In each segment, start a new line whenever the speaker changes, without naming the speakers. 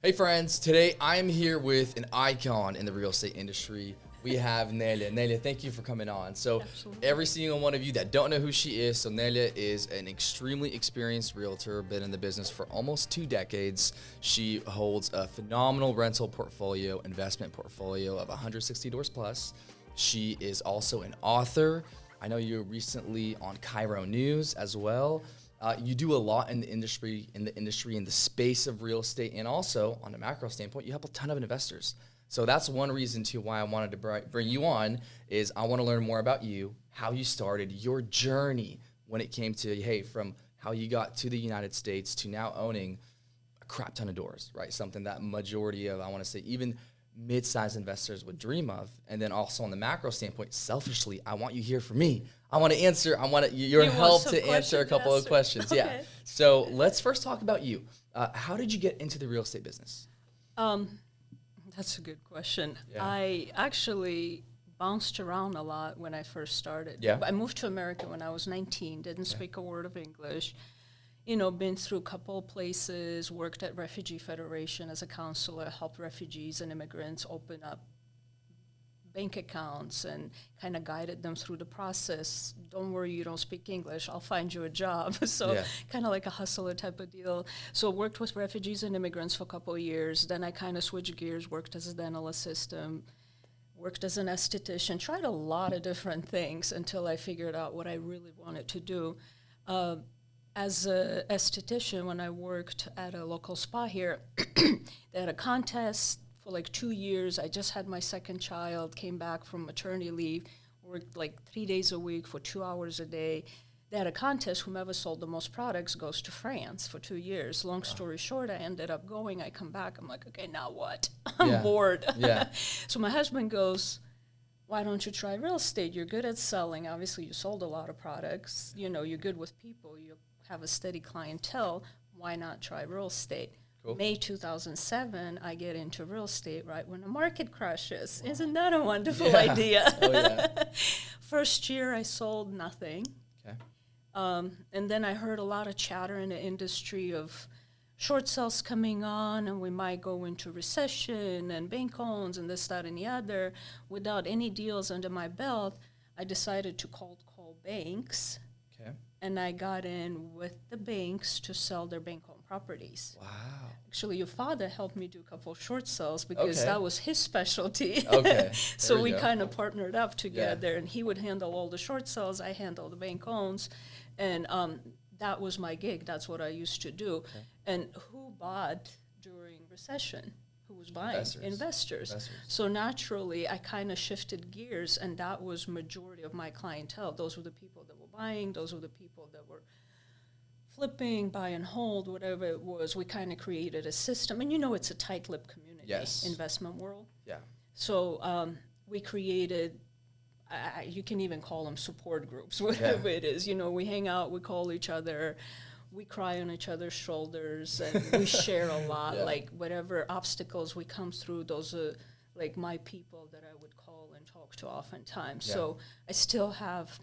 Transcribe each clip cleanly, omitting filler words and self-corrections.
Hey friends, today I'm here with an icon in the real estate industry. We have Nelia. Nelia, thank you for coming on. So
Absolutely.
every single one of you that don't know who she is, so Nelia is an extremely experienced realtor, been in the business for almost 2 decades. She holds a phenomenal rental portfolio, investment portfolio of 160 doors plus. She is also an author. I know you were recently on Cairo News as well. You do a lot in the industry, in the space of real estate, and also on a macro standpoint, you help a ton of investors. So that's one reason too why I wanted to bring you on is I want to learn more about you, how you started, your journey when it came to, hey, from how you got to the United States to now owning a crap ton of doors, right? Something that majority of, I want to say, even mid-sized investors would dream of. And then also on the macro standpoint, selfishly, I want you here for me. I want to answer, your help to answer a couple of questions.
Okay.
Yeah. So let's first talk about you. How did you get into the real estate business?
That's a good question.
Yeah.
I actually bounced around a lot when I first started.
Yeah.
I moved to America when I was 19, didn't speak a word of English. You know, been through a couple of places, worked at Refugee Federation as a counselor, helped refugees and immigrants open up bank accounts and kind of guided them through the process. Don't worry, you don't speak English, I'll find you a job. So kind of like a hustler type of deal. So worked with refugees and immigrants for a couple of years. Then I kind of switched gears, worked as a dental assistant, worked as an esthetician, tried a lot of different things until I figured out what I really wanted to do. As an esthetician, when I worked at a local spa here, they had a contest for like 2 years. I just had my second child, came back from maternity leave, worked like 3 days a week for 2 hours a day. They had a contest, whomever sold the most products goes to France for 2 years. Long story short, I ended up going, I come back, I'm like, okay, now what? I'm bored.
Yeah.
So my husband goes, why don't you try real estate? You're good at selling. Obviously, you sold a lot of products. You know, you're good with people. You have a steady clientele. Why not try real estate?
Cool.
May 2007, I get into real estate right when the market crashes. Wow. Isn't that a wonderful idea?
Oh, yeah.
First year, I sold nothing.
Okay.
And then I heard a lot of chatter in the industry of short sales coming on, and we might go into recession and bank loans and this, that, and the other. Without any deals under my belt, I decided to cold call banks.
Okay.
And I got in with the banks to sell their bank loan properties.
Wow.
Actually, your father helped me do a couple of short sales because
Okay.
that was his specialty.
Okay.
So we
go.
kind of partnered up together, and he would handle all the short sales, I handled the bank loans, and that was my gig. That's what I used to do.
Okay.
And who bought during recession? Who was buying?
Investors.
So naturally, I kind of shifted gears, and that was majority of my clientele. Those were the people that were buying. Those were the people that were flipping, buy and hold, whatever it was. We kind of created a system. And you know it's a tight-lipped community, investment world.
Yeah.
So we created, you can even call them support groups, whatever it is. You know, we hang out, we call each other, we cry on each other's shoulders, and we share a lot. Like whatever obstacles we come through, those are like my people that I would call and talk to oftentimes. So I still have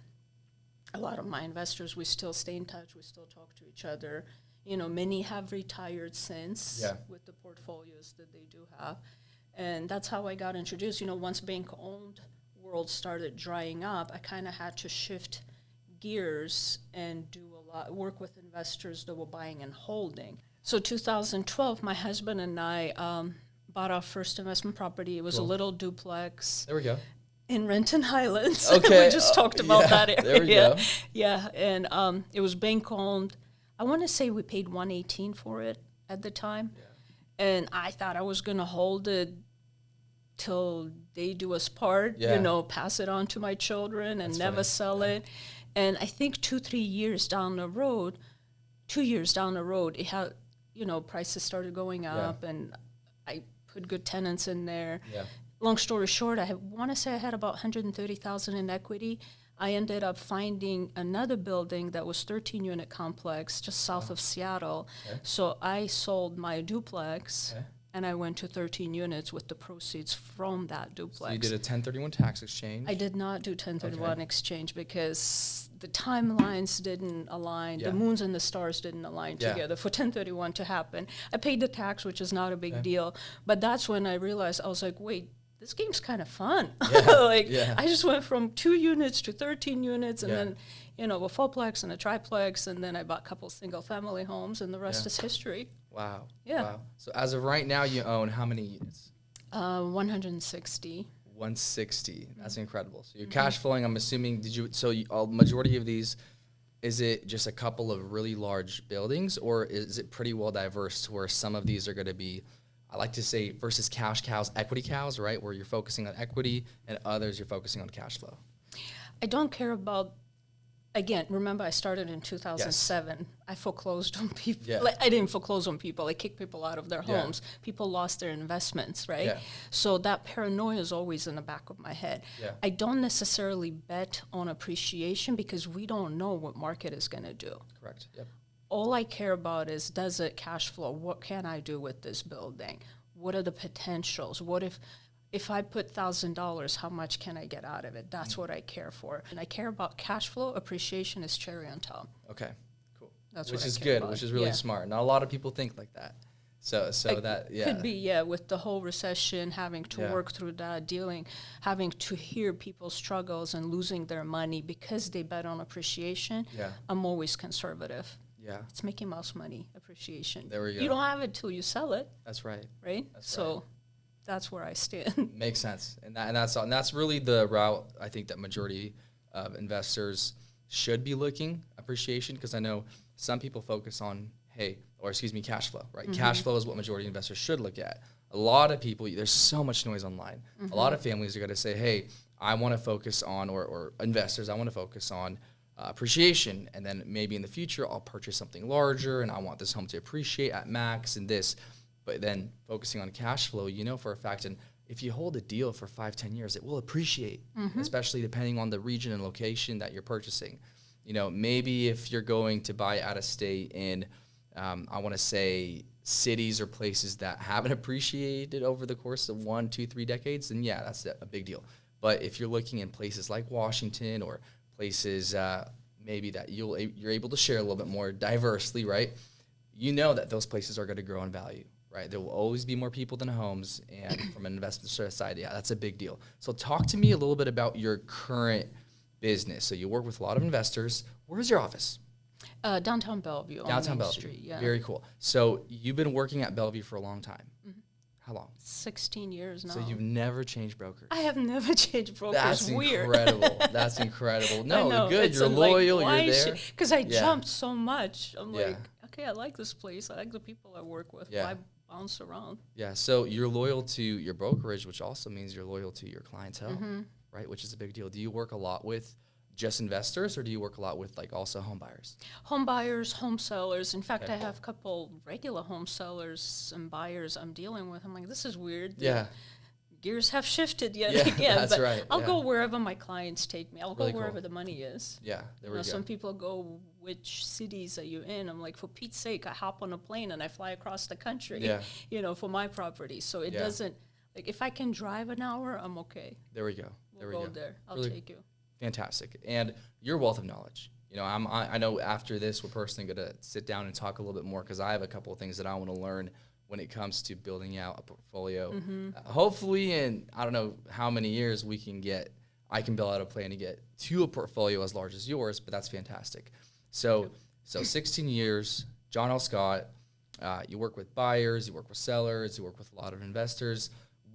a lot of my investors. We still stay in touch. We still talk to each other. You know, many have retired since with the portfolios that they do have. And that's how I got introduced. You know, once bank-owned world started drying up, I kind of had to shift gears and do a lot, work with investors that were buying and holding. So 2012, my husband and I bought our first investment property. It was a little duplex.
There we go.
In Renton Highlands.
Okay.
We just talked about that area.
There we go.
Yeah, and it was bank-owned. I want to say we paid $118 for it at the time. Yeah. And I thought I was going to hold it till they do us part, you know, pass it on to my children and never sell it. And I think 2 years down the road, it had, you know, prices started going up, and I put good tenants in there. Yeah. Long story short, I want to say I had about $130,000 in equity. I ended up finding another building that was 13-unit complex just south of Seattle. Okay. So I sold my duplex and I went to 13 units with the proceeds from that duplex.
So you did a 1031 tax exchange.
I did not do 1031 exchange because the timelines didn't align.
Yeah.
The moons and the stars didn't align together for 1031 to happen. I paid the tax, which is not a big deal, but that's when I realized, I was like, wait, this game's kind of fun. I just went from 2 units to 13 units, and then, a fourplex and a triplex, and then I bought a couple single family homes, and the rest is history.
Wow.
Yeah.
Wow. So as of right now, you own how many units?
160.
160. That's incredible. So you're cash flowing. I'm assuming. Majority of these, is it just a couple of really large buildings, or is it pretty well diverse to where some of these are going to be, I like to say, versus cash cows, equity cows, right? Where you're focusing on equity, and others you're focusing on cash flow.
I don't care about. Again, remember I started in 2007. Yes. I foreclosed on people. Yeah. I didn't foreclose on people. I kicked people out of their homes. People lost their investments, right? Yeah. So that paranoia is always in the back of my head. Yeah. I don't necessarily bet on appreciation because we don't know what market is going to do.
Correct. Yep.
All I care about is, does it cash flow? What can I do with this building? What are the potentials? What if I put $1,000, how much can I get out of it? That's what I care for. And I care about cash flow. Appreciation is cherry on top.
Okay, cool.
That's
which
what
is
I care
good,
about.
Which is really smart. Not a lot of people think like that. So that,
Could be, with the whole recession, having to work through that, having to hear people's struggles and losing their money because they bet on appreciation. Yeah. I'm always conservative. Yeah. It's Mickey Mouse money, appreciation.
There we go.
You don't have it till you sell it.
That's right.
Right? That's where I stand.
Makes sense. And that's really the route I think that majority of investors should be looking, appreciation, because I know some people focus on cash flow, right? Mm-hmm. Cash flow is what majority of investors should look at. A lot of people, there's so much noise online. Mm-hmm. A lot of families are going to say, hey, I want to focus on, or investors, I want to focus on appreciation, and then maybe in the future I'll purchase something larger and I want this home to appreciate at max and this. But then focusing on cash flow, for a fact, and if you hold a deal for 5-10 years, it will appreciate, especially depending on the region and location that you're purchasing. Maybe if you're going to buy out of state in, I want to say, cities or places that haven't appreciated over the course of 1, 2, 3 decades, then that's a big deal. But if you're looking in places like Washington or places maybe that you're able to share a little bit more diversely, right? That those places are going to grow in value. Right, there will always be more people than homes, and from an investor side, that's a big deal. So talk to me a little bit about your current business. So you work with a lot of investors. Where's your office?
Downtown Bellevue.
Downtown Bellevue. Street, Very cool. So you've been working at Bellevue for a long time. Mm-hmm. How long?
16 years now.
So you've never changed brokers?
I have never changed brokers.
That's
weird.
Incredible. That's incredible. No, good. You're loyal. You're there.
Because I jumped so much. I'm like, okay, I like this place. I like the people I work with. Yeah. Bounce around. Yeah, so you're loyal to your brokerage, which also means you're loyal to your clientele, right? Which is a big deal. Do you work a lot with just investors, or do you work a lot with also home buyers? Home buyers, home sellers. In fact, I have a couple regular home sellers and buyers I'm dealing with. I'm like, this is weird. Yeah. Gears have shifted yet again.
That's right.
I'll go wherever my clients take me. I'll go wherever the money is.
Yeah, there we go.
Some people go, which cities are you in? I'm like, for Pete's sake, I hop on a plane and I fly across the country, for my property. So it doesn't, if I can drive an hour, I'm okay.
There we go.
We'll go there. I'll take you.
Fantastic. And your wealth of knowledge. I know after this, we're personally going to sit down and talk a little bit more because I have a couple of things that I want to learn when it comes to building out a portfolio. Hopefully in, I don't know how many years I can build out a plan to get to a portfolio as large as yours, but that's fantastic. So 16 years, John L. Scott, you work with buyers, you work with sellers, you work with a lot of investors.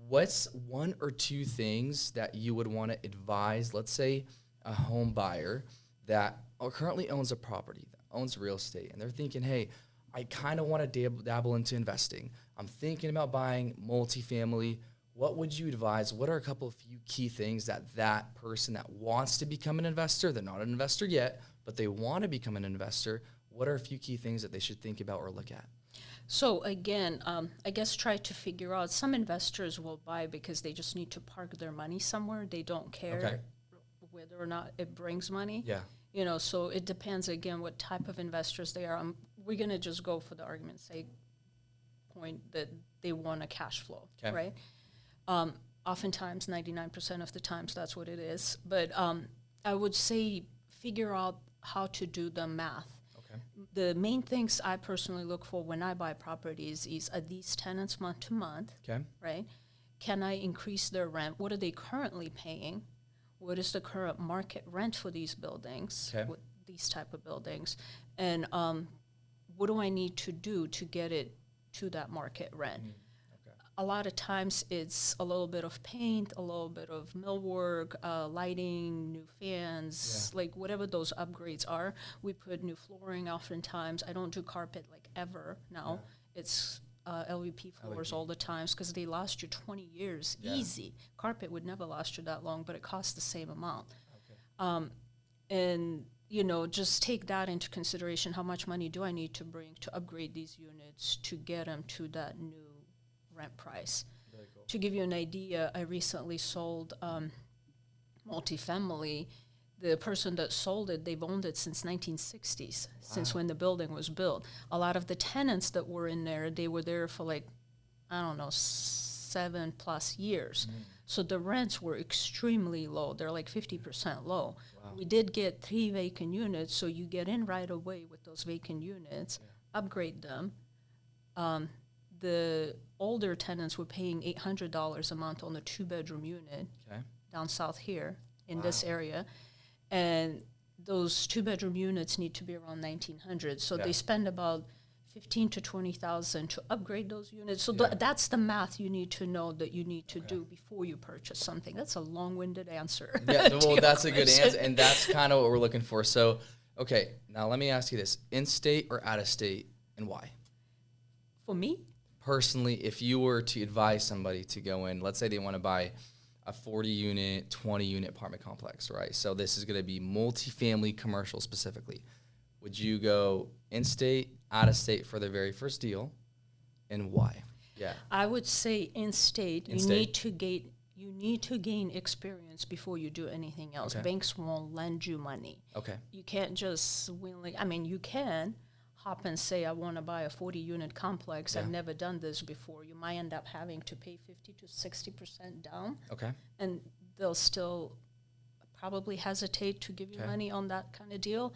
What's 1 or 2 things that you would want to advise, let's say a home buyer that currently owns a property, that owns real estate, and they're thinking, hey, I kind of want to dabble into investing. I'm thinking about buying multifamily. What would you advise? What are a couple of few key things that person that wants to become an investor, they're not an investor yet, but they want to become an investor, what are a few key things that they should think about or look at?
So again, I guess try to figure out, some investors will buy because they just need to park their money somewhere. They don't care whether or not it brings money. Yeah. So it depends, again, what type of investors they are. We're going to just go for the argument's sake, point that they want a cash flow,
Okay.
right? Oftentimes, 99% of the times, that's what it is. But I would say figure out how to do the math.
Okay.
The main things I personally look for when I buy properties is, are these tenants month to month,
Okay.
right? Can I increase their rent? What are they currently paying? What is the current market rent for these buildings,
Okay.
these type of buildings? And what do I need to do to get it to that market rent?
Okay.
A lot of times it's a little bit of paint, a little bit of millwork, lighting, new fans, like whatever those upgrades are. We put new flooring oftentimes. I don't do carpet like ever now. It's LVP floors all the times because they last you 20 years easy. Carpet would never last you that long, but it costs the same amount.
Okay.
And you know, just take that into consideration. How much money do I need to bring to upgrade these units to get them to that new rent price?
Very cool.
To give you an idea, I recently sold multifamily. The person that sold it, they've owned it since 1960s, since when the building was built. A lot of the tenants that were in there, they were there for like, I don't know, 7+ years. So the rents were extremely low. They're like 50% low.
Wow.
We did get 3 vacant units, so you get in right away with those vacant units, upgrade them. The older tenants were paying $800 a month on a 2-bedroom unit down south here in this area. And those 2-bedroom units need to be around $1,900. So they spend about $15,000 to $20,000 to upgrade those units. So that's the math you need to know that you need to do before you purchase something. That's a long-winded answer.
Yeah, well, that's a good answer, and that's kind of what we're looking for. So, okay, now let me ask you this: in-state or out-of-state, and why?
For me?
Personally, if you were to advise somebody to go in, let's say they want to buy a 40-unit, 20-unit apartment complex, right? So this is going to be multifamily commercial specifically. Would you go in-state, out-of-state for the very first deal, and why? Yeah.
I would say in-state.
In-state.
You need to gain experience before you do anything else.
Okay.
Banks won't lend you money.
Okay.
You can't just you can hop and say, I want to buy a 40-unit complex. I've never done this before. You might end up having to pay 50 to 60% down.
Okay.
And they'll still probably hesitate to give you money on that kind of deal.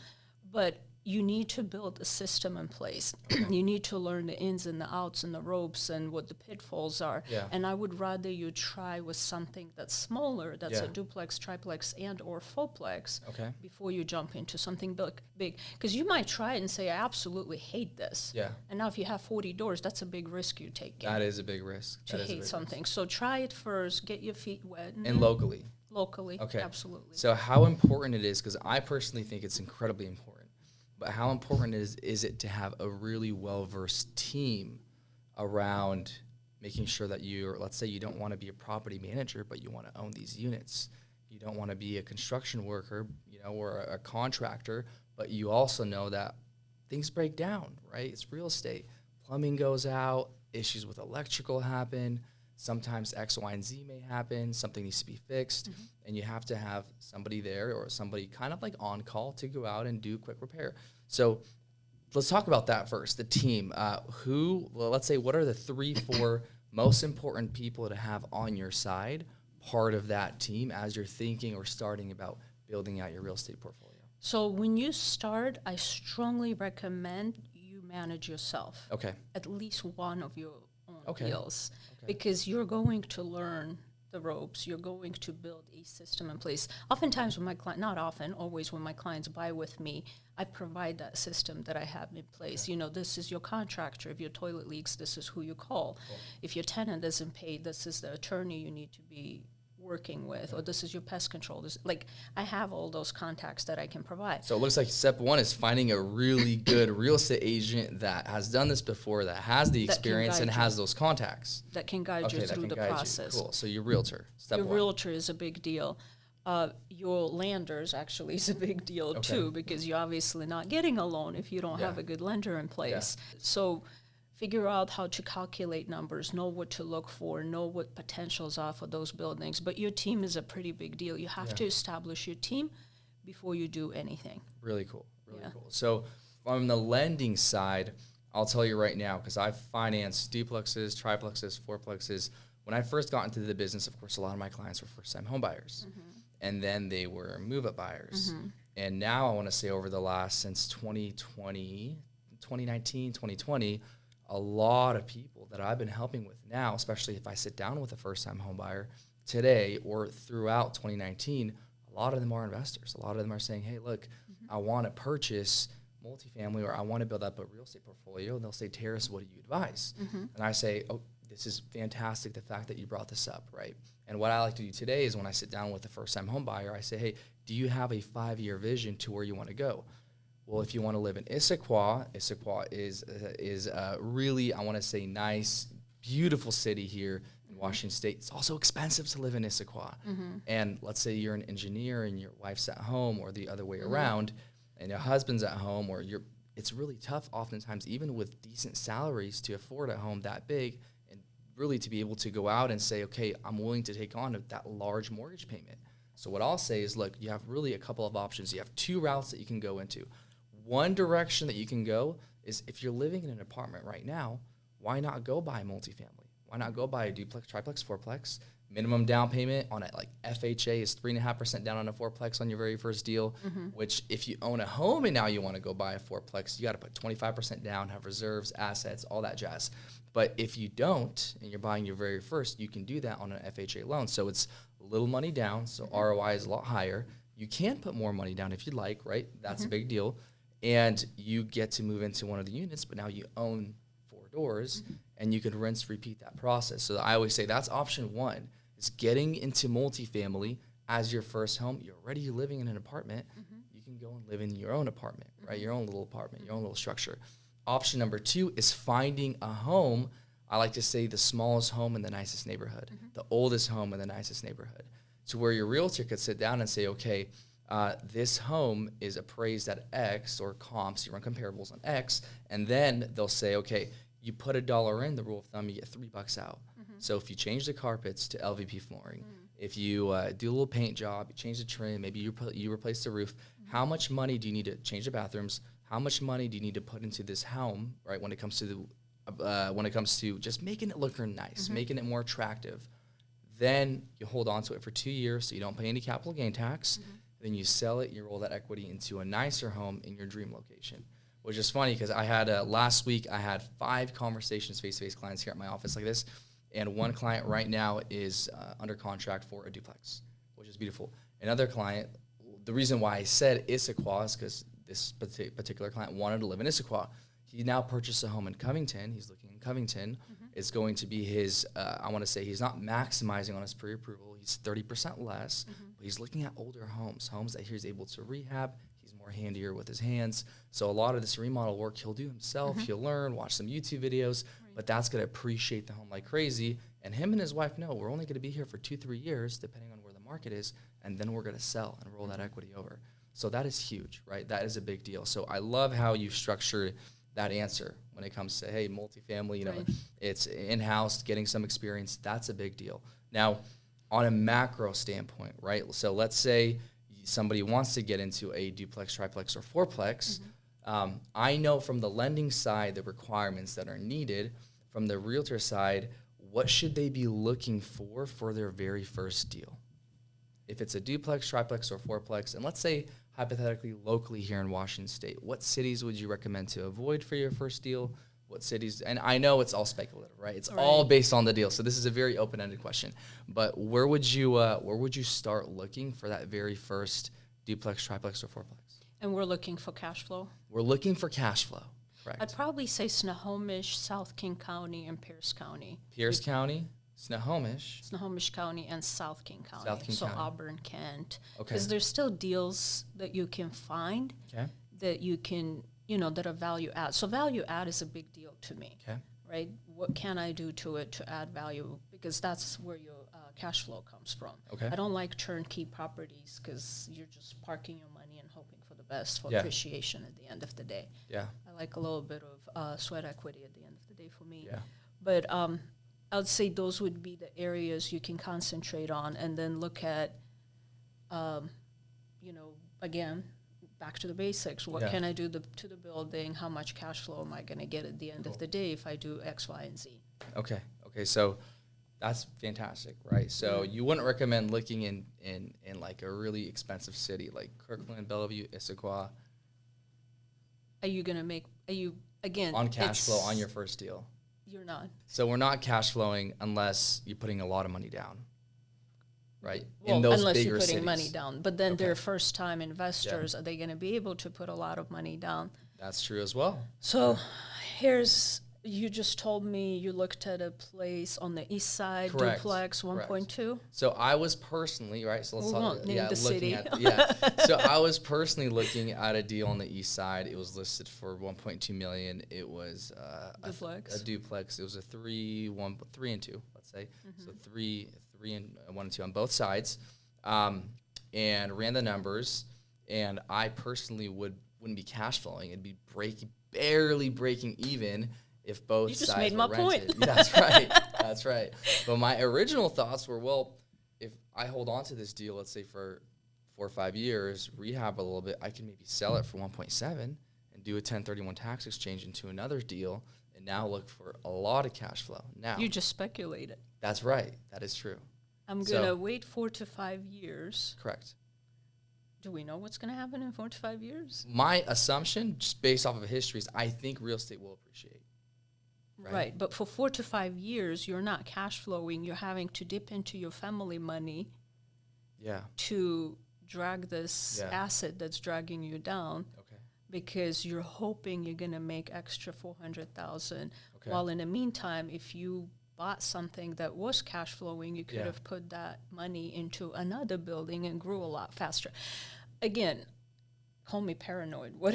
But you need to build a system in place. You need to learn the ins and the outs and the ropes and what the pitfalls are.
Yeah.
And I would rather you try with something that's smaller, that's a duplex, triplex, and or fourplex before you jump into something big. Because you might try it and say, I absolutely hate this.
Yeah.
And now if you have 40 doors, that's a big risk you take.
That is a big risk.
To hate something. So try it first, get your feet wet.
And locally.
Locally,
Okay.
absolutely.
So how important it is, because I personally think it's incredibly important, but how important is it to have a really well-versed team around making sure that let's say you don't want to be a property manager, but you want to own these units. You don't want to be a construction worker, or a contractor, but you also know that things break down, right? It's real estate. Plumbing goes out, issues with electrical happen, sometimes X, Y, and Z may happen, something needs to be fixed, and you have to have somebody there or somebody kind of like on call to go out and do quick repair. So let's talk about that first, the team. Let's say, what are the 3-4 most important people to have on your side, part of that team, as you're thinking or starting about building out your real estate portfolio?
So when you start, I strongly recommend you manage yourself.
Okay.
At least one of your own
Okay.
deals. Because you're going to learn the ropes. You're going to build a system in place. Oftentimes when my client, not often, always when my clients buy with me, I provide that system that I have in place. This is your contractor. If your toilet leaks, this is who you call. Cool. If your tenant isn't paid, this is the attorney you need to be working with, or this is your pest control. I have all those contacts that I can provide.
So it looks like step one is finding a really good real estate agent that has done this before, that has the experience and has those contacts.
That can guide you through the process.
Cool. So your realtor, step one.
Your realtor is a big deal. Your lenders actually is a big deal too, because you're obviously not getting a loan if you don't have a good lender in place. Yeah. So figure out how to calculate numbers, know what to look for, know what potentials are for those buildings. But your team is a pretty big deal. You have to establish your team before you do anything.
Really cool. Really cool. So from the lending side, I'll tell you right now, because I've financed duplexes, triplexes, fourplexes. When I first got into the business, of course, a lot of my clients were first-time home buyers. And then they were move-up buyers. And now I want to say over the last, since 2020, 2019, 2020, a lot of people that I've been helping with now, especially if I sit down with a first-time home buyer today or throughout 2019, a lot of them are investors. A lot of them are saying, hey, look, I want to purchase multifamily, or I want to build up a real estate portfolio. And they'll say, Terrace, what do you advise? And I say, oh, this is fantastic, the fact that you brought this up, right? And what I like to do today is when I sit down with a first-time home buyer, I say, hey, do you have a 5-year vision to where you want to go? Well, if you want to live in Issaquah is really, I want to say, nice, beautiful city here in Washington State. It's also expensive to live in Issaquah. And let's say you're an engineer and your wife's at home, or the other way around, and your husband's at home, or it's really tough oftentimes, even with decent salaries, to afford a home that big, and really to be able to go out and say, okay, I'm willing to take on that large mortgage payment. So what I'll say is, look, you have really a couple of options. You have 2 routes that you can go into. One direction that you can go is, if you're living in an apartment right now, why not go buy multifamily? Why not go buy a duplex, triplex, fourplex? Minimum down payment on it, like FHA, is 3.5% down on a fourplex on your very first deal, which if you own a home and now you want to go buy a fourplex, you got to put 25% down, have reserves, assets, all that jazz. But if you don't, and you're buying your very first, you can do that on an FHA loan. So it's a little money down, so ROI is a lot higher. You can put more money down if you'd like, right? That's a big deal. And you get to move into one of the units, but now you own 4 doors, and you can rinse, repeat that process. So I always say that's option 1, is getting into multifamily as your first home. You're already living in an apartment. You can go and live in your own apartment, right? Your own little apartment, your own little structure. Option number 2 is finding a home. I like to say the smallest home in the nicest neighborhood, the oldest home in the nicest neighborhood, to where your realtor could sit down and say, okay, this home is appraised at X, or comps, you run comparables on X, and then they'll say, okay, you put $1 in, the rule of thumb, you get $3 out. So if you change the carpets to LVP flooring, if you do a little paint job, you change the trim, maybe you replace the roof, how much money do you need to change the bathrooms? How much money do you need to put into this home, right, when it comes to just making it look nice, making it more attractive? Then you hold on to it for 2 years so you don't pay any capital gain tax. Then you sell it, you roll that equity into a nicer home in your dream location. Which is funny, because I had last week, I had 5 conversations, face-to-face clients here at my office like this, and one client right now is under contract for a duplex, which is beautiful. Another client, the reason why I said Issaquah is because this particular client wanted to live in Issaquah. He now purchased a home in Covington. He's looking in Covington. It's going to be his, I want to say he's not maximizing on his pre-approval. He's 30% less, but he's looking at older homes that he's able to rehab. He's more handier with his hands. So a lot of this remodel work he'll do himself. He'll learn, watch some YouTube videos, but that's going to appreciate the home like crazy. And him and his wife know we're only going to be here for 2-3 years, depending on where the market is, and then we're going to sell and roll that equity over. So that is huge, right? That is a big deal. So I love how you structured that answer when it comes to, hey, multifamily, it's in-house, getting some experience. That's a big deal. Now, on a macro standpoint, right? So let's say somebody wants to get into a duplex, triplex, or fourplex. I know from the lending side the requirements that are needed. From the realtor side, what should they be looking for their very first deal? If it's a duplex, triplex, or fourplex, and let's say hypothetically locally here in Washington State, what cities would you recommend to avoid for your first deal? What cities, and I know it's all speculative, right? It's all based on the deal. So this is a very open-ended question. But where would you start looking for that very first duplex, triplex, or fourplex?
And we're looking for cash flow?
We're looking for cash flow, correct.
I'd probably say Snohomish, South King County, and Pierce County.
Pierce County, Snohomish.
Snohomish County and South King County.
South King County.
Auburn, Kent.
Okay.
Because there's still deals that you can find that you can, that are value add. So value add is a big deal to me, right? What can I do to it to add value? Because that's where your cash flow comes from.
Okay.
I don't like turnkey properties because you're just parking your money and hoping for the best for appreciation at the end of the day.
Yeah.
I like a little bit of sweat equity at the end of the day for me.
Yeah.
But I would say those would be the areas you can concentrate on, and then look at, again, back to the basics. What can I do to the building? How much cash flow am I going to get at the end of the day if I do X, Y, and Z?
Okay. So that's fantastic, right? So you wouldn't recommend looking in like a really expensive city like Kirkland, Bellevue, Issaquah.
Are you again
on cash flow on your first deal?
You're not.
So we're not cash flowing unless you're putting a lot of money down, right?
Well,
in those
unless
bigger
you're putting
cities.
money down. But then they're first-time investors. Are they going to be able to put a lot of money down?
That's true as well.
So you just told me you looked at a place on the east side,
Correct.
duplex, 1.2.
So I was personally, right? So let's
We
talk,
won't name the city.
So I was personally looking at a deal on the east side. It was listed for 1.2 million. It was
Duplex.
a duplex. It was a 3 and 2, let's say. So three and 1 and 2 on both sides, and ran the numbers. And I personally wouldn't be cash flowing. It'd be barely breaking even. If both
you just
sides
made
were
my
rented.
point.
That's right. That's right. But my original thoughts were, well, if I hold on to this deal, let's say for 4 or 5 years, rehab a little bit, I can maybe sell it for 1.7 and do a 1031 tax exchange into another deal and now look for a lot of cash flow. Now
You just speculated.
that's right. That is true.
I'm going to wait 4 to 5 years.
Correct.
Do we know what's going to happen in 4 to 5 years?
My assumption, just based off of history, is I think real estate will appreciate.
Right. But for 4 to 5 years, you're not cash flowing. You're having to dip into your family money to drag this asset that's dragging you down.
Okay.
Because you're hoping you're going to make extra $400,000.
Okay.
While in the meantime, if you bought something that was cash flowing, you could have put that money into another building and grew a lot faster. Again, call me paranoid. What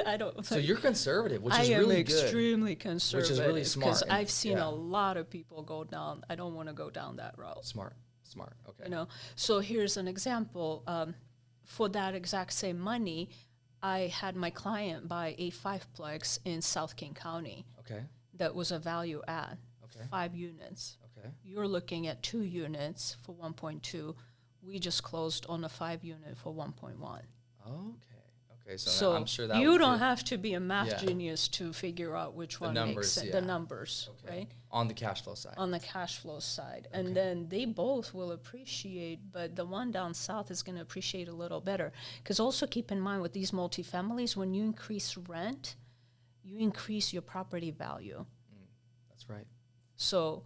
I don't.
So you're conservative, which is
I
really
am
good.
extremely conservative.
Which is really smart.
Because I've seen a lot of people go down. I don't want to go down that route.
Smart. Okay.
You know. So here's an example. For that exact same money, I had my client buy a 5-plex in South King County.
Okay.
That was a value add.
Okay.
5 units.
Okay.
You're looking at 2 units for 1.2. We just closed on a 5 unit for 1.1.
Okay.
So
I'm sure that
you don't have to be a math
Yeah.
genius to figure out which one
numbers,
makes sense.
yeah.
The numbers,
Okay.
right?
On the cash flow side.
On the cash flow side. And then they both will appreciate, but the one down south is going to appreciate a little better. Because also keep in mind with these multifamilies, when you increase rent, you increase your property value.
That's right.
So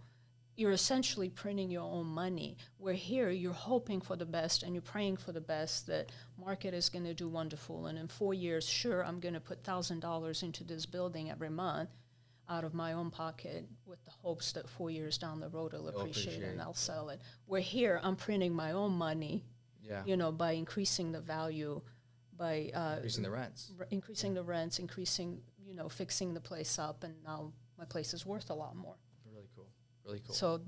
you're essentially printing your own money. Where here, you're hoping for the best and you're praying for the best that market is going to do wonderful. And in 4 years, sure, I'm going to put $1,000 into this building every month out of my own pocket with the hopes that 4 years down the road it'll appreciate and I'll sell it. Where here, I'm printing my own money, by increasing the value, by
increasing the rents.
Increasing the rents, fixing the place up, and now my place is worth a lot more.
Really cool.
So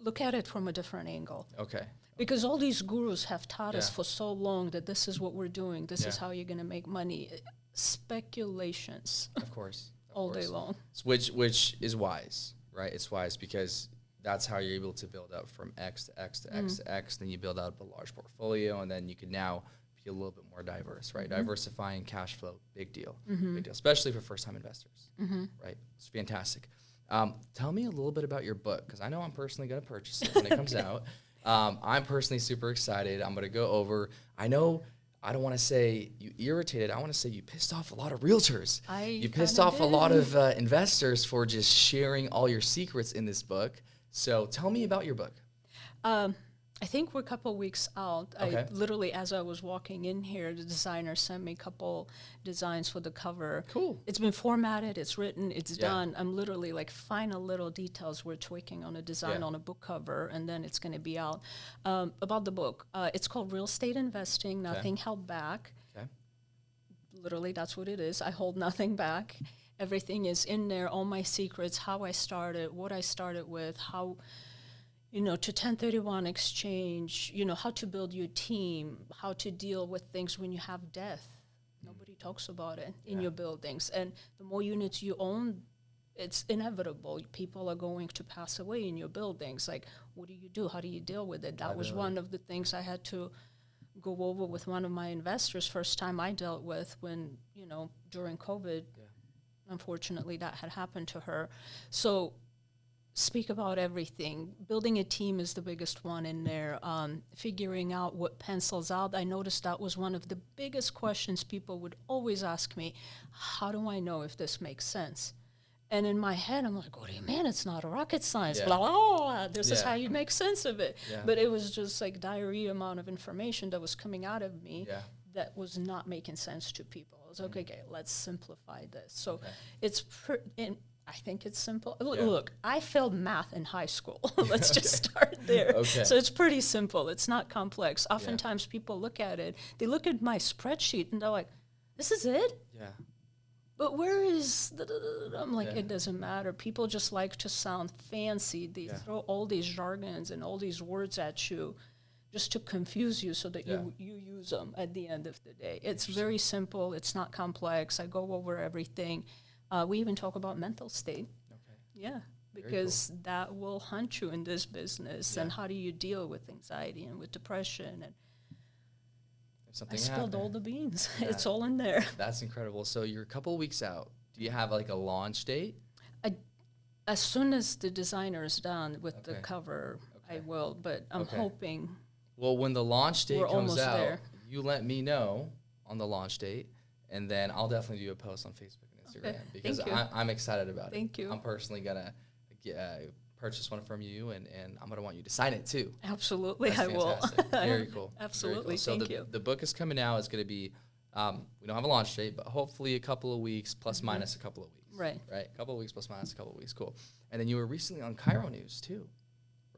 look at it from a different angle.
Okay.
Because all these gurus have taught us for so long that this is what we're doing. This is how you're going to make money. Speculations.
Of course.
All day long.
Which is wise, right? It's wise because that's how you're able to build up from X to X to X to X. Then you build up a large portfolio, and then you can now be a little bit more diverse, right? Diversifying cash flow, big deal. Big deal, especially for first-time investors, right? It's fantastic. Tell me a little bit about your book, because I know I'm personally going to purchase it when it comes out. I'm personally super excited. I'm going to go over. I know I don't want to say you irritated. I want to say you pissed off a lot of realtors. You pissed off a lot of investors for just sharing all your secrets in this book. So tell me about your book.
I think we're a couple weeks out.
Okay.
I literally, as I was walking in here, the designer sent me a couple designs for the cover.
Cool.
It's been formatted, it's written, it's done. I'm literally like final little details we're tweaking on a design on a book cover, and then it's going to be out. About the book, it's called Real Estate Investing, Nothing Held Back. Okay. Literally, that's what it is. I hold nothing back. Everything is in there, all my secrets, how I started, what I started with, how... to 1031 exchange, how to build your team, how to deal with things when you have death. Nobody talks about it in your buildings. And the more units you own, it's inevitable. People are going to pass away in your buildings. Like, what do you do? How do you deal with it? That was one of the things I had to go over with one of my investors, first time I dealt with when, during COVID, unfortunately that had happened to her. So speak about everything. Building a team is the biggest one in there. Figuring out what pencils out. I noticed that was one of the biggest questions people would always ask me. How do I know if this makes sense? And in my head, I'm like, what do you mean? It's not a rocket science. Blah, blah, blah. This is how you make sense of it.
Yeah.
But it was just like diarrhea amount of information that was coming out of me that was not making sense to people. I was like, okay, let's simplify this. So it's and I think it's simple. Look, I failed math in high school. Let's just start there.
Okay.
So it's pretty simple. It's not complex. Oftentimes people look at it, they look at my spreadsheet and they're like, this is it?
Yeah.
But where is I'm like, it doesn't matter. People just like to sound fancy. They throw all these jargons and all these words at you just to confuse you so that you use them at the end of the day. It's very simple. It's not complex. I go over everything. We even talk about mental state. Okay. Yeah, because that will hunt you in this business. And how do you deal with anxiety and with depression? And I spilled all the beans. It's all in there.
That's incredible. So you're a couple of weeks out. Do you have like a launch date?
As soon as the designer is done with the cover, I will. But I'm hoping.
Well, when the launch date comes out,
there.
You let me know on the launch date, and then I'll definitely do a post on Facebook and Instagram because I'm excited about it.
Thank you.
I'm personally gonna purchase one from you, and I'm gonna want you to sign it too.
Absolutely,
That's
fantastic.
I will. Very cool.
Absolutely,
Very cool. So
thank you.
The book is coming out. It's gonna be we don't have a launch date, but hopefully a couple of weeks plus minus a couple of weeks.
Right.
Right. A couple of weeks plus minus a couple of weeks. Cool. And then you were recently on Cairo News too,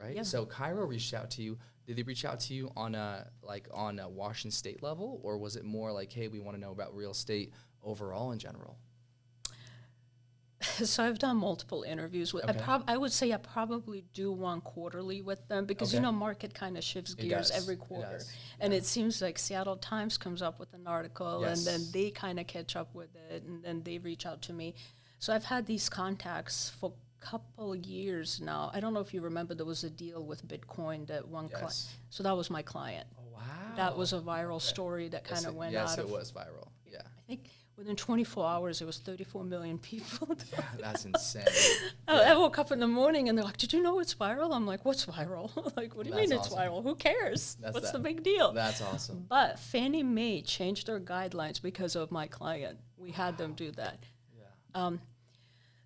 right?
Yeah.
So Cairo reached out to you. Did they reach out to you on a Washington State level, or was it more like, hey, we want to know about real estate overall in general?
So I've done multiple interviews with. I would say I probably do one quarterly with them because market kind of shifts gears every quarter, and it seems like Seattle Times comes up with an article, and then they kind of catch up with it, and then they reach out to me. So I've had these contacts for a couple years now. I don't know if you remember, there was a deal with Bitcoin that one client. So that was my client.
Oh wow!
That was a viral story that kind of went out.
Yes, it was viral. Yeah.
I think within 24 hours, it was 34 million people.
Yeah, that's insane.
I woke up in the morning and they're like, did you know it's viral? I'm like, what's viral? Like, what do you mean it's viral? Who cares? What's the big deal?
That's awesome.
But Fannie Mae changed their guidelines because of my client. We had them do that.
Yeah.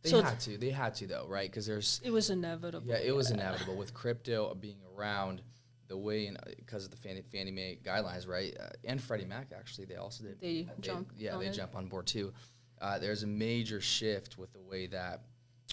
They had to though, right? Because
it was inevitable.
Yeah, it was inevitable with crypto being around. The way, because of the Fannie Mae guidelines, right, and Freddie Mac actually, they also did.
They jump
on board too. There's a major shift with the way that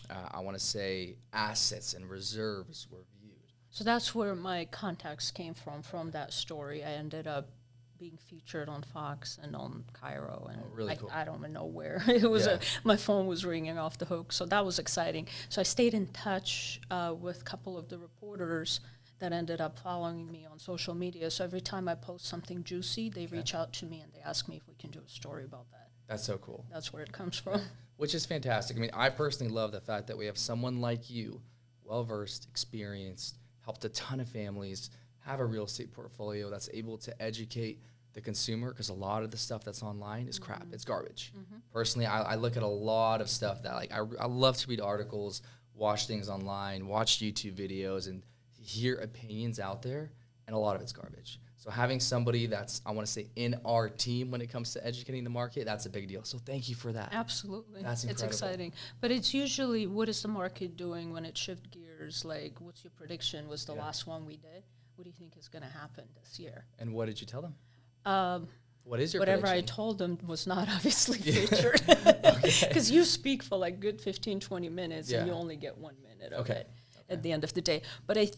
I want to say assets and reserves were viewed.
So that's where my contacts came from that story. I ended up being featured on Fox and on Cairo, and
really cool.
I don't even know where. It was my phone was ringing off the hook, so that was exciting. So I stayed in touch with a couple of the reporters that ended up following me on social media. So every time I post something juicy, they reach out to me and they ask me if we can do a story about that.
That's so cool.
That's where it comes from.
Which is fantastic. I mean, I personally love the fact that we have someone like you, well-versed, experienced, helped a ton of families, have a real estate portfolio that's able to educate the consumer, because a lot of the stuff that's online is crap. It's garbage. Personally, I look at a lot of stuff that, like, I love to read articles, watch things online, watch YouTube videos, and hear opinions out there, and a lot of it's garbage. So having somebody that's, I want to say, in our team when it comes to educating the market, that's a big deal. So thank you for that.
Absolutely.
That's incredible.
It's exciting. But it's usually, what is the market doing when it shifts gears? Like, what's your prediction? Was the last one we did? What do you think is going to happen this year?
And what did you tell them? What is your
whatever
prediction?
I told them was not obviously featured. Because you speak for like good 15, 20 minutes, and you only get 1 minute of it at the end of the day. But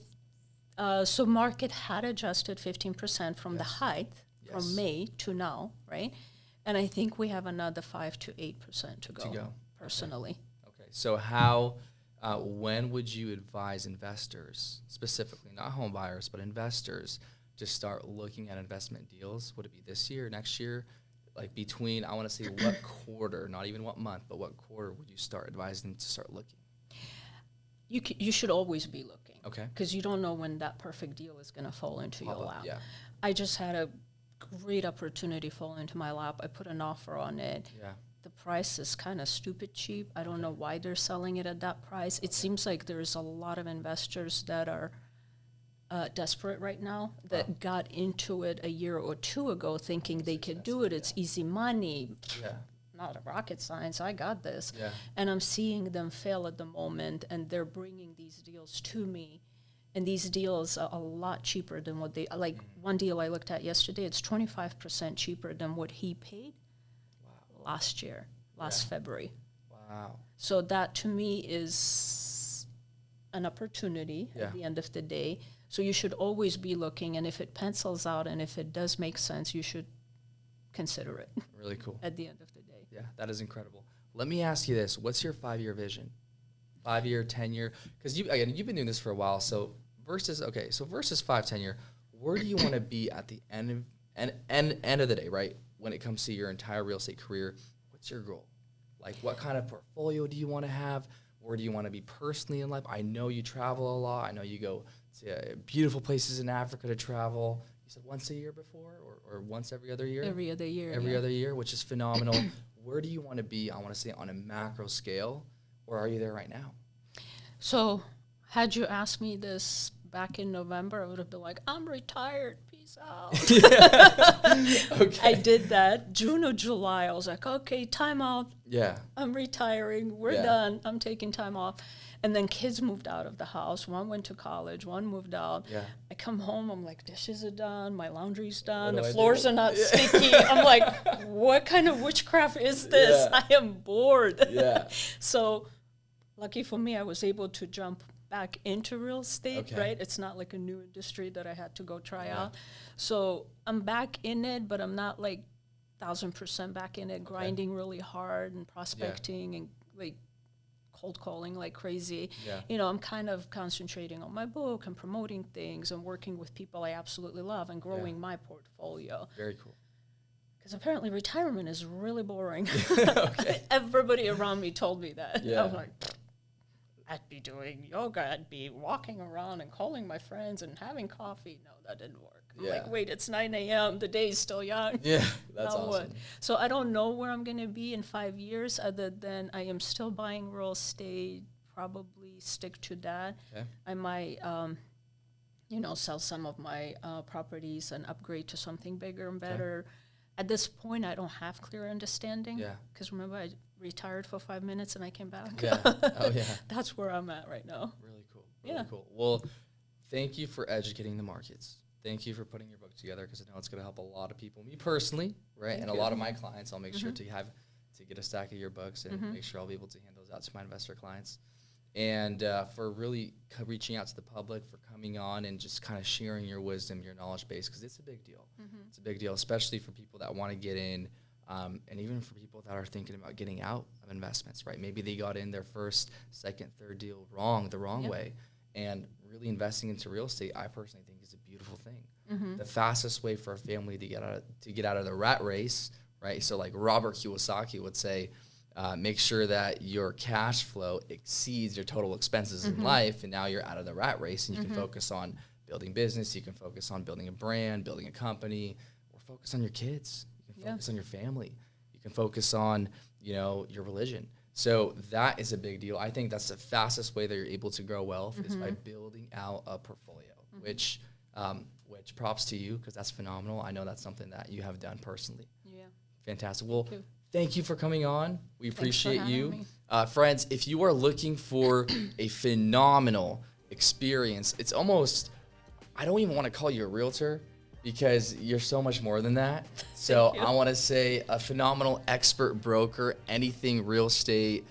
so market had adjusted 15% from the height from May to now, right? And I think we have another 5 to 8% to go. Personally.
Okay. So how, when would you advise investors, specifically not home buyers, but investors, to start looking at investment deals? Would it be this year, next year? Like between, I want to say what quarter, not even what month, but what quarter would you start advising them to start looking?
You should always be looking.
Okay.
Because you don't know when that perfect deal is going to fall into your lap.
Yeah.
I just had a great opportunity fall into my lap. I put an offer on it.
Yeah.
The price is kind of stupid cheap. I don't know why they're selling it at that price. It seems like there's a lot of investors that are desperate right now that got into it a year or two ago thinking they could do it. It's easy money.
Yeah.
Not a rocket science. I got this.
Yeah.
And I'm seeing them fail at the moment, and they're bringing these deals to me. And these deals are a lot cheaper than what they, like one deal I looked at yesterday, it's 25% cheaper than what he paid last year, February.
Wow.
So that to me is an opportunity at the end of the day. So you should always be looking, and if it pencils out and if it does make sense, you should consider it.
Really cool.
At the end of the day.
Yeah, that is incredible. Let me ask you this. What's your 5-year vision? 5-year, 10-year? Because you've been doing this for a while. So versus 5-10 year, where do you want to be at the end of the day, right? When it comes to your entire real estate career, what's your goal? Like, what kind of portfolio do you want to have? Where do you want to be personally in life? I know you travel a lot. I know you go to beautiful places in Africa to travel. You said once a year before, or once every other year?
Every other year.
Every other year, which is phenomenal. Where do you want to be, I want to say, on a macro scale, or are you there right now?
So had you asked me this back in November, I would have been like, I'm retired. Peace out.
Okay.
I did that. June or July, I was like, okay, time out.
Yeah.
I'm retiring. We're done. I'm taking time off. And then kids moved out of the house. One went to college. One moved out.
Yeah.
I come home. I'm like, dishes are done. My laundry's done.
What
The
do I
floors
do?
are not sticky. I'm like, what kind of witchcraft is this?
Yeah.
I am bored.
Yeah.
So lucky for me, I was able to jump back into real estate,
Okay.
right? It's not like a new industry that I had to go try out. So I'm back in it, but I'm not like 1,000% back in it, grinding really hard and prospecting and like cold calling like crazy.
Yeah.
You know, I'm kind of concentrating on my book and promoting things and working with people I absolutely love and growing my portfolio.
Very cool.
Because apparently retirement is really boring.
Okay.
Everybody around me told me that.
Yeah.
I was like, I'd be doing yoga. I'd be walking around and calling my friends and having coffee. No, that didn't work. I'm
Yeah.
like, wait, it's 9 a.m. The day's still young.
Yeah, that's
Now
awesome.
what? So I don't know where I'm going to be in 5 years other than I am still buying real estate, probably stick to that.
Okay.
I might, sell some of my properties and upgrade to something bigger and better. At this point, I don't have clear understanding.
Yeah.
Because remember, I retired for 5 minutes and I came back.
Yeah. Oh, yeah.
That's where I'm at right now.
Really cool. Really
Yeah.
cool. Well, thank you for educating the markets. Thank you for putting your book together, because I know it's going to help a lot of people. Me personally, right,
Thank
and a
you.
lot of my clients. I'll make sure to get a stack of your books and make sure I'll be able to hand those out to my investor clients. And for really reaching out to the public, for coming on and just kind of sharing your wisdom, your knowledge base, because it's a big deal. It's a big deal, especially for people that want to get in, and even for people that are thinking about getting out of investments, right? Maybe they got in their first, second, third deal the wrong way. And really investing into real estate, I personally think, is a beautiful thing. The fastest way for a family to get out of the rat race, right? So like Robert Kiyosaki would say, make sure that your cash flow exceeds your total expenses in life, and now you're out of the rat race, and you can focus on building business, you can focus on building a brand, building a company, or focus on your kids. You can focus on your family. You can focus on, your religion. So that is a big deal. I think that's the fastest way that you're able to grow wealth is by building out a portfolio, which props to you, because that's phenomenal. I know that's something that you have done personally.
Yeah.
Fantastic. Well,
you.
thank you for coming on. We
Thanks for
appreciate
having
you.
me.
Friends, if you are looking for a phenomenal experience, it's almost, I don't even want to call you a realtor, because you're so much more than that. So
you.
I want to say a phenomenal expert broker, anything real estate,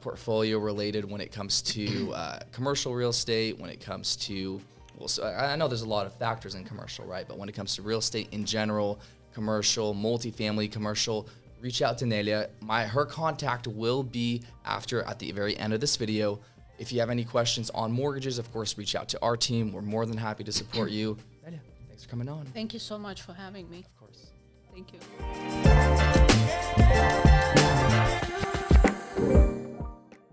portfolio related when it comes to commercial real estate, when it comes to, so I know there's a lot of factors in commercial, right? But when it comes to real estate in general, commercial, multifamily, commercial, reach out to Nelia. Her contact will be at the very end of this video. If you have any questions on mortgages, of course, reach out to our team. We're more than happy to support you. Nelia, thanks for coming on.
Thank you so much for having me.
Of course.
Thank you.